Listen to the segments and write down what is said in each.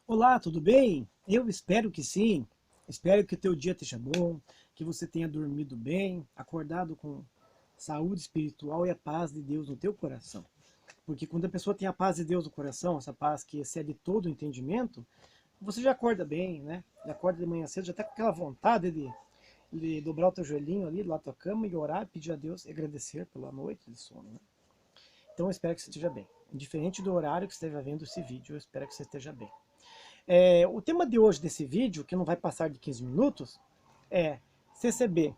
Olá, tudo bem? Eu espero que sim. Espero que o teu dia esteja bom, que você tenha dormido bem, acordado com saúde espiritual e a paz de Deus no teu coração. Porque quando a pessoa tem a paz de Deus no coração, essa paz que excede todo o entendimento, você já acorda bem, né? Já acorda de manhã cedo, já está com aquela vontade de dobrar o teu joelhinho ali, lá da tua cama e orar, pedir a Deus e agradecer pela noite de sono, né? Então eu espero que você esteja bem. Indiferente do horário que você esteja vendo esse vídeo, eu espero que você esteja bem. O tema de hoje desse vídeo, que não vai passar de 15 minutos, é CCB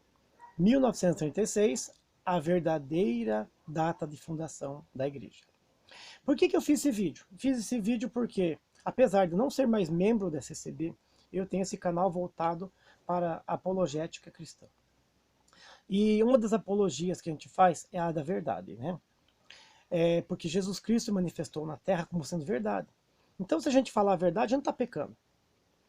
1936, a verdadeira data de fundação da igreja. Por que eu fiz esse vídeo? Fiz esse vídeo porque, apesar de não ser mais membro da CCB, eu tenho esse canal voltado para a apologética cristã. E uma das apologias que a gente faz é a da verdade, né? Porque Jesus Cristo manifestou na Terra como sendo verdade. Então, se a gente falar a verdade, a gente não está pecando.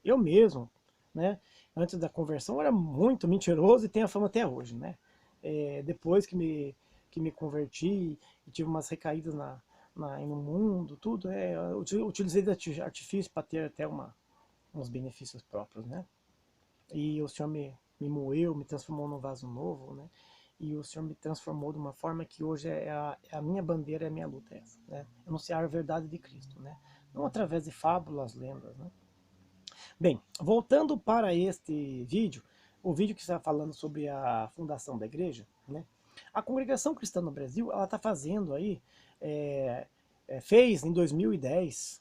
Eu mesmo, né, antes da conversão, era muito mentiroso e tenho a fama até hoje, né? Depois que me converti e tive umas recaídas no mundo, tudo, eu utilizei de artifício para ter até uns benefícios próprios, né? E o Senhor me moeu, me transformou num vaso novo, né? E o Senhor me transformou de uma forma que hoje é a minha bandeira, é a minha luta, essa, né? Anunciar a verdade de Cristo, né? Não através de fábulas, lendas, né? Bem, voltando para este vídeo, o vídeo que está falando sobre a fundação da igreja, né? A Congregação Cristã no Brasil, ela está fazendo aí, fez em 2010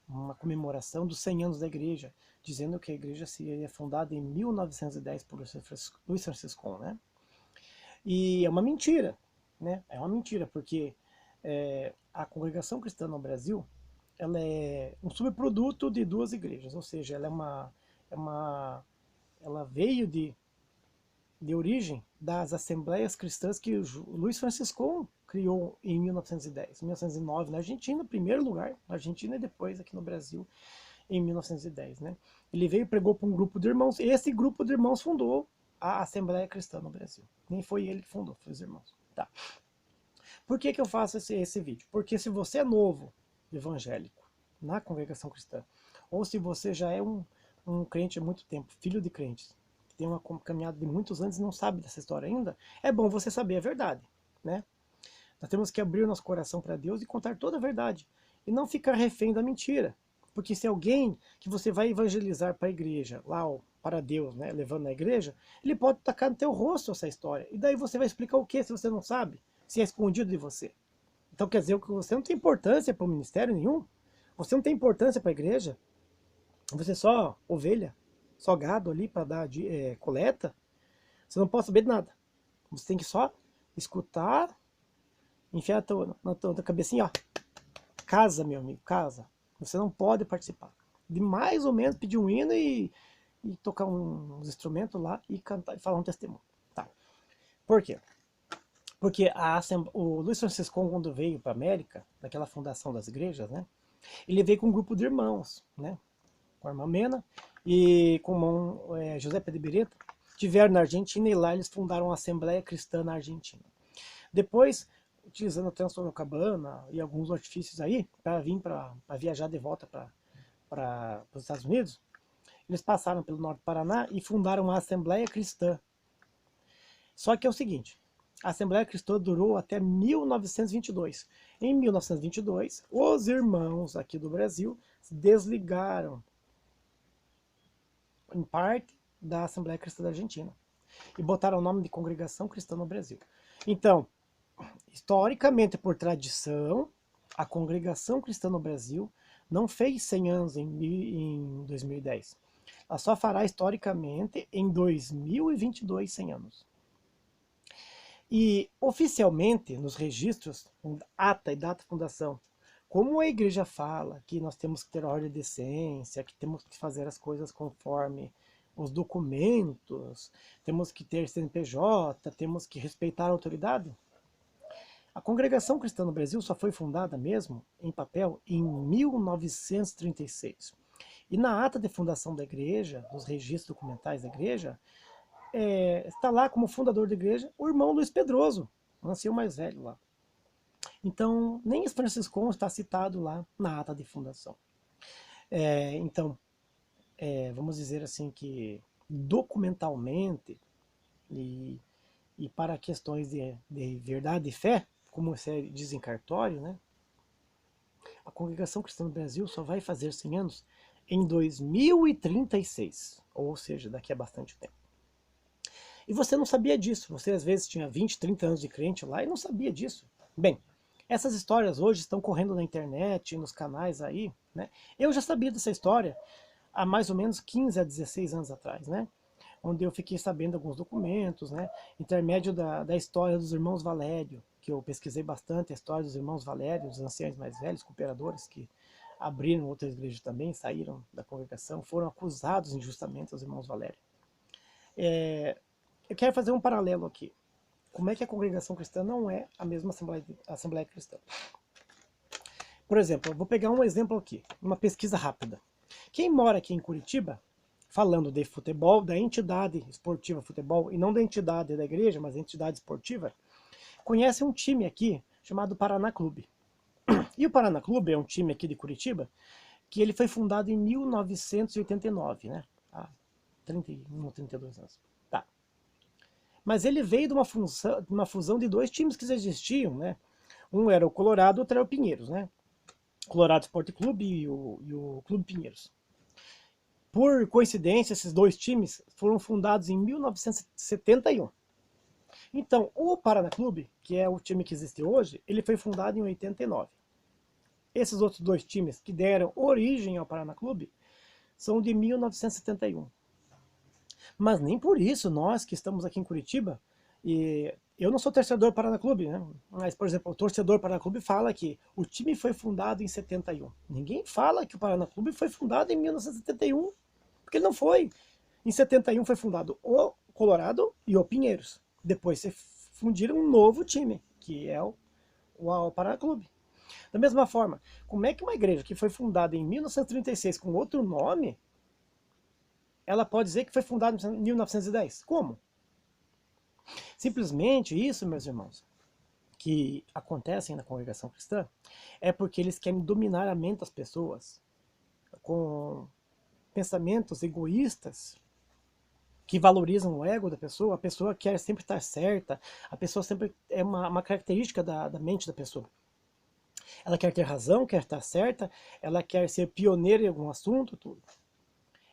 uma comemoração dos 100 anos da igreja, dizendo que a igreja seria fundada em 1910 por Luiz Francisco, né? E é uma mentira, né? É uma mentira, porque a Congregação Cristã no Brasil, ela é um subproduto de duas igrejas, ou seja, é uma ela veio de origem das assembleias cristãs que o Luiz Francisco criou em 1910, 1909 na Argentina, em primeiro lugar na Argentina e depois aqui no Brasil em 1910, né? Ele veio e pregou para um grupo de irmãos, e esse grupo de irmãos fundou a Assembleia Cristã no Brasil. Nem foi ele que fundou, foi os irmãos. Tá. Por que eu faço esse vídeo? Porque se você é novo, evangélico, na congregação cristã, ou se você já é um crente há muito tempo, filho de crentes, que tem uma caminhada de muitos anos e não sabe dessa história ainda, é bom você saber a verdade, né? Nós temos que abrir o nosso coração para Deus e contar toda a verdade, e não ficar refém da mentira. Porque se alguém que você vai evangelizar para a igreja, lá para Deus, né, levando na igreja, ele pode tacar no teu rosto essa história. E daí você vai explicar o que se você não sabe? Se é escondido de você. Então quer dizer que você não tem importância para o ministério nenhum? Você não tem importância para a igreja? Você é só ovelha? Só gado ali para dar coleta? Você não pode saber de nada. Você tem que só escutar, enfiar na tua cabecinha, ó. Casa, meu amigo, casa. Você não pode participar. De mais ou menos pedir um hino e tocar uns instrumentos lá e cantar e falar um testemunho. Tá. Por quê? Porque o Luiz Francisco, quando veio para a América, naquela fundação das igrejas, né, ele veio com um grupo de irmãos, né, com a irmã Mena e com o irmão José Pedro Bireta, tiveram na Argentina e lá eles fundaram a Assembleia Cristã na Argentina. Depois, utilizando a Transorocabana e alguns artifícios aí, para vir para viajar de volta para os Estados Unidos, eles passaram pelo Norte do Paraná e fundaram a Assembleia Cristã. Só que é o seguinte, a Assembleia Cristã durou até 1922. Em 1922, os irmãos aqui do Brasil se desligaram, em parte, da Assembleia Cristã da Argentina e botaram o nome de Congregação Cristã no Brasil. Então, historicamente, por tradição, a Congregação Cristã no Brasil não fez 100 anos em 2010. Ela só fará historicamente em 2022 100 anos. E oficialmente, nos registros, ata e data de fundação, como a igreja fala que nós temos que ter ordem de decência, que temos que fazer as coisas conforme os documentos, temos que ter CNPJ, temos que respeitar a autoridade, a Congregação Cristã no Brasil só foi fundada mesmo, em papel, em 1936. E na ata de fundação da igreja, nos registros documentais da igreja, está lá como fundador da igreja o irmão Luiz Pedroso, o ancião mais velho lá. Então, nem os franciscanos está citado lá na ata de fundação. Então, vamos dizer assim que documentalmente e, e para questões de verdade e fé, como você diz em cartório, né? A Congregação Cristã no Brasil só vai fazer 100 anos em 2036, ou seja, daqui a bastante tempo. E você não sabia disso, você às vezes tinha 20, 30 anos de crente lá e não sabia disso. Bem, essas histórias hoje estão correndo na internet, nos canais aí, né? Eu já sabia dessa história há mais ou menos 15 a 16 anos atrás, né? Onde eu fiquei sabendo alguns documentos, né? Intermédio da história dos irmãos Valério, que eu pesquisei bastante, a história dos irmãos Valério, os anciãos mais velhos, cooperadores que abriram outras igrejas também, saíram da congregação, foram acusados injustamente os irmãos Valério. Eu quero fazer um paralelo aqui. Como é que a congregação cristã não é a mesma Assembleia Cristã? Por exemplo, eu vou pegar um exemplo aqui, uma pesquisa rápida. Quem mora aqui em Curitiba, falando de futebol, da entidade esportiva futebol, e não da entidade da igreja, mas da entidade esportiva, conhece um time aqui chamado Paraná Clube. E o Paraná Clube é um time aqui de Curitiba que ele foi fundado em 1989, né? Há 31 ou 32 anos. Tá. Mas ele veio de uma fusão de dois times que já existiam, né? Um era o Colorado, outro era o Pinheiros, né? Colorado Esporte Clube e o Clube Pinheiros. Por coincidência, esses dois times foram fundados em 1971. Então, o Paraná Clube, que é o time que existe hoje, ele foi fundado em 89. Esses outros dois times que deram origem ao Paraná Clube são de 1971. Mas nem por isso nós que estamos aqui em Curitiba, e eu não sou torcedor do Paraná Clube, né? Mas, por exemplo, o torcedor do Paraná Clube fala que o time foi fundado em 71. Ninguém fala que o Paraná Clube foi fundado em 1971, porque ele não foi. Em 71 foi fundado o Colorado e o Pinheiros. Depois se fundiram um novo time, que é o Paraná Clube. Da mesma forma, como é que uma igreja que foi fundada em 1936 com outro nome, ela pode dizer que foi fundada em 1910? Como? Simplesmente isso, meus irmãos, que acontecem na congregação cristã, é porque eles querem dominar a mente das pessoas com pensamentos egoístas que valorizam o ego da pessoa. A pessoa quer sempre estar certa, a pessoa sempre é uma característica da mente da pessoa. Ela quer ter razão, quer estar certa, ela quer ser pioneira em algum assunto, tudo.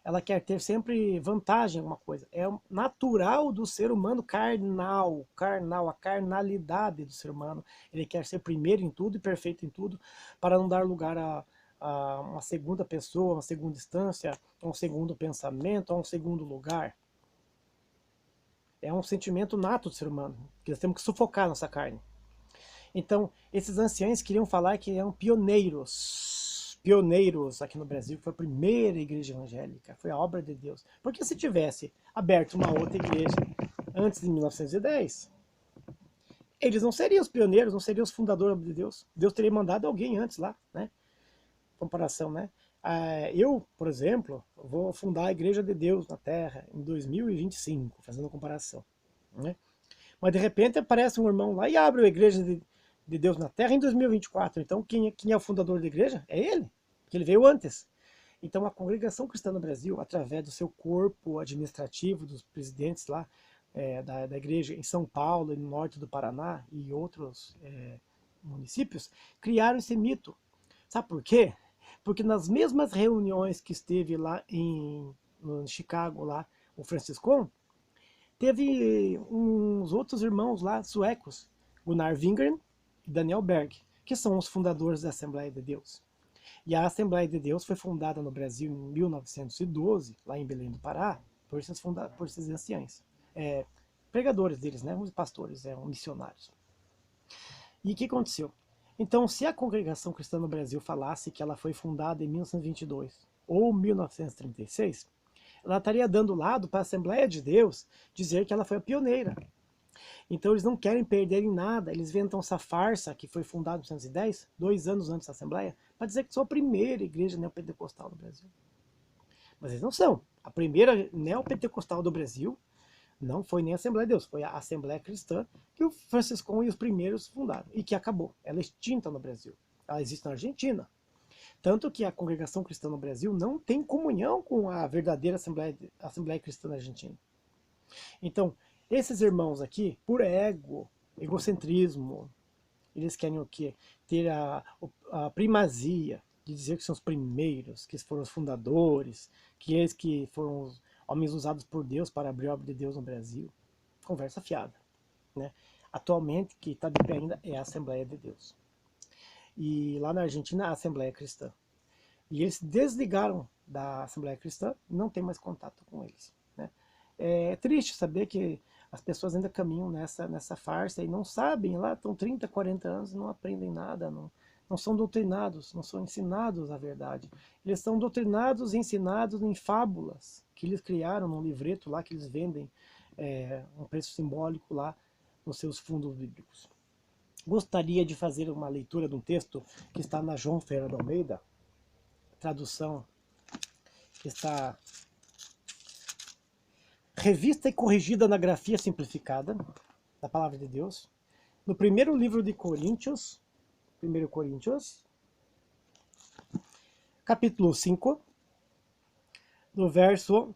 Ela quer ter sempre vantagem em alguma coisa. É natural do ser humano carnal, a carnalidade do ser humano. Ele quer ser primeiro em tudo e perfeito em tudo, para não dar lugar a uma segunda pessoa, uma segunda instância, a um segundo pensamento, a um segundo lugar. É um sentimento nato do ser humano, que nós temos que sufocar nossa carne. Então, esses anciãos queriam falar que eram pioneiros aqui no Brasil, foi a primeira igreja evangélica, foi a obra de Deus. Porque se tivesse aberto uma outra igreja antes de 1910, eles não seriam os pioneiros, não seriam os fundadores de Deus. Deus teria mandado alguém antes lá, né? Comparação, né? Eu, por exemplo, vou fundar a Igreja de Deus na Terra em 2025, fazendo comparação, né? Mas de repente aparece um irmão lá e abre a Igreja de Deus na Terra em 2024. Então quem é o fundador da igreja? É ele, porque ele veio antes. Então a congregação cristã no Brasil, através do seu corpo administrativo, dos presidentes lá da igreja em São Paulo, no norte do Paraná e outros municípios, criaram esse mito. Sabe por quê? Porque nas mesmas reuniões que esteve lá em Chicago, lá, o Franciscon, teve uns outros irmãos lá, suecos, Gunnar Wingren e Daniel Berg, que são os fundadores da Assembleia de Deus. E a Assembleia de Deus foi fundada no Brasil em 1912, lá em Belém do Pará, por esses anciãos. Pregadores deles, né? Os pastores, missionários. E o que aconteceu? Então, se a congregação cristã no Brasil falasse que ela foi fundada em 1922 ou 1936, ela estaria dando lado para a Assembleia de Deus dizer que ela foi a pioneira. Então eles não querem perder em nada, eles inventam essa farsa que foi fundada em 1910, 2 anos antes da Assembleia, para dizer que são a primeira igreja neopentecostal do Brasil. Mas eles não são. A primeira neopentecostal do Brasil não foi nem a Assembleia de Deus, foi a Assembleia Cristã que o Franciscão e os primeiros fundaram, e que acabou. Ela é extinta no Brasil. Ela existe na Argentina. Tanto que a congregação cristã no Brasil não tem comunhão com a verdadeira Assembleia Cristã na Argentina. Então, esses irmãos aqui, por ego, egocentrismo, eles querem o quê? Ter a primazia de dizer que são os primeiros, que foram os fundadores, que eles que foram os homens usados por Deus para abrir a obra de Deus no Brasil. Conversa fiada, né? Atualmente, que está de pé ainda é a Assembleia de Deus. E lá na Argentina, a Assembleia Cristã. E eles se desligaram da Assembleia Cristã, não tem mais contato com eles, né? É triste saber que as pessoas ainda caminham nessa farsa e não sabem, lá estão 30, 40 anos, não aprendem nada, não são doutrinados, não são ensinados a verdade. Eles são doutrinados e ensinados em fábulas que eles criaram num livreto lá que eles vendem um preço simbólico lá nos seus fundos bíblicos. Gostaria de fazer uma leitura de um texto que está na João Ferreira de Almeida, tradução que está revista e corrigida na grafia simplificada da Palavra de Deus, no primeiro livro de Coríntios, 1 Coríntios, capítulo 5, do verso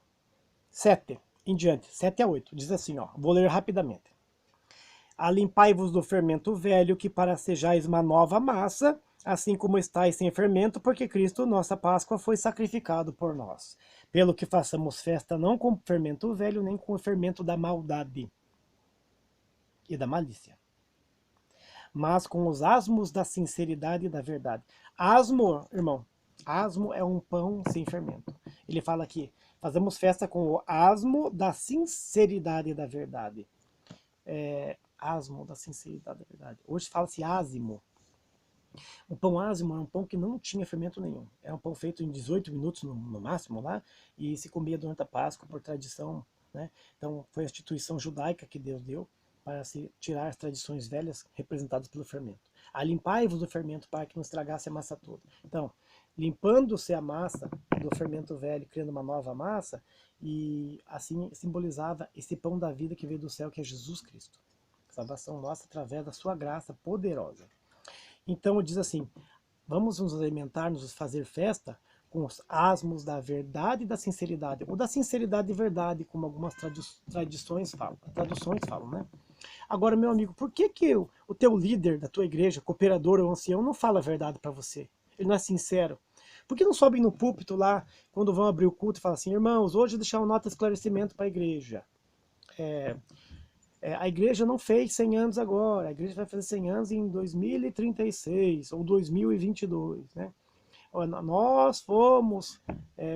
7 em diante, 7 a 8, diz assim, ó, vou ler rapidamente. Alimpai-vos do fermento velho, que para sejais uma nova massa, assim como estáis sem fermento, porque Cristo, nossa Páscoa, foi sacrificado por nós. Pelo que façamos festa não com o fermento velho, nem com o fermento da maldade e da malícia, mas com os asmos da sinceridade e da verdade. Asmo, irmão, asmo é um pão sem fermento. Ele fala aqui, fazemos festa com o asmo da sinceridade e da verdade. Asmo da sinceridade e da verdade. Hoje fala-se ázimo. O pão ázimo era um pão que não tinha fermento nenhum. Era um pão feito em 18 minutos no máximo lá, e se comia durante a Páscoa por tradição, né? Então foi a instituição judaica que Deus deu para se tirar as tradições velhas representadas pelo fermento. Alimpai-vos do fermento para que não estragasse a massa toda. Então, limpando-se a massa do fermento velho, criando uma nova massa, e assim simbolizava esse pão da vida que veio do céu, que é Jesus Cristo. Salvação nossa através da sua graça poderosa. Então diz assim, vamos nos alimentar, nos fazer festa com os asmos da verdade e da sinceridade, ou da sinceridade e verdade, como algumas traduções falam, né? Agora, meu amigo, por que o teu líder da tua igreja, cooperador ou ancião, não fala a verdade para você? Ele não é sincero? Por que não sobem no púlpito lá, quando vão abrir o culto, e falam assim, irmãos, hoje eu deixar uma nota de esclarecimento para a igreja. A igreja não fez 100 anos agora, a igreja vai fazer 100 anos em 2036 ou 2022, né? Nós fomos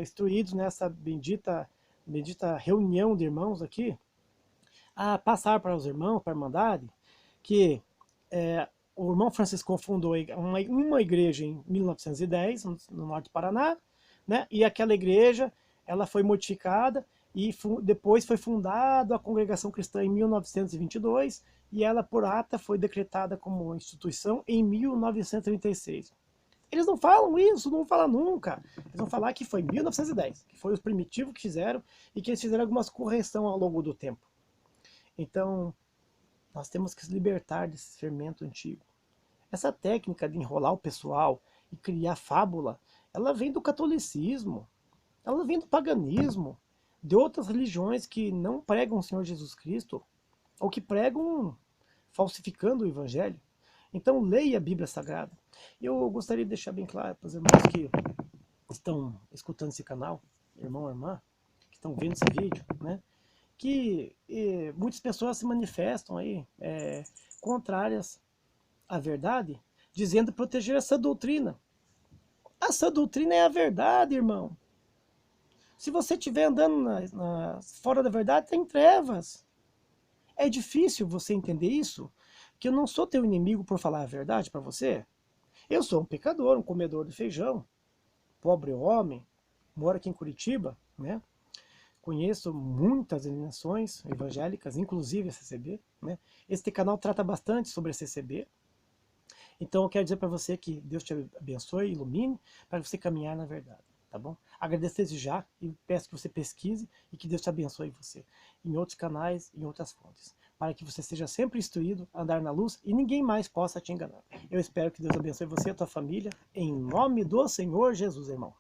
instruídos nessa bendita reunião de irmãos aqui, a passar para os irmãos, para a Irmandade, que o irmão Francisco fundou uma igreja em 1910, no norte do Paraná, né? E aquela igreja ela foi modificada, e depois foi fundada a Congregação Cristã em 1922, e ela por ata foi decretada como instituição em 1936. Eles não falam isso, não falam nunca. Eles vão falar que foi em 1910, que foi os primitivos que fizeram, e que eles fizeram algumas correções ao longo do tempo. Então, nós temos que se libertar desse fermento antigo. Essa técnica de enrolar o pessoal e criar fábula, ela vem do catolicismo, ela vem do paganismo, de outras religiões que não pregam o Senhor Jesus Cristo, ou que pregam falsificando o Evangelho. Então leia a Bíblia Sagrada. Eu gostaria de deixar bem claro para os irmãos que estão escutando esse canal, irmão ou irmã, que estão vendo esse vídeo, né, que muitas pessoas se manifestam aí contrárias à verdade, dizendo proteger essa doutrina. Essa doutrina é a verdade, irmão. Se você estiver andando fora da verdade, está em trevas. É difícil você entender isso, que eu não sou teu inimigo por falar a verdade para você. Eu sou um pecador, um comedor de feijão, pobre homem, moro aqui em Curitiba, né? Conheço muitas denominações evangélicas, inclusive a CCB, né? Este canal trata bastante sobre a CCB. Então eu quero dizer para você que Deus te abençoe, ilumine, para você caminhar na verdade. tá bom? Agradeço desde já e peço que você pesquise e que Deus te abençoe você em outros canais, em outras fontes, para que você seja sempre instruído a andar na luz e ninguém mais possa te enganar. Eu espero que Deus abençoe você e a tua família, em nome do Senhor Jesus, irmão.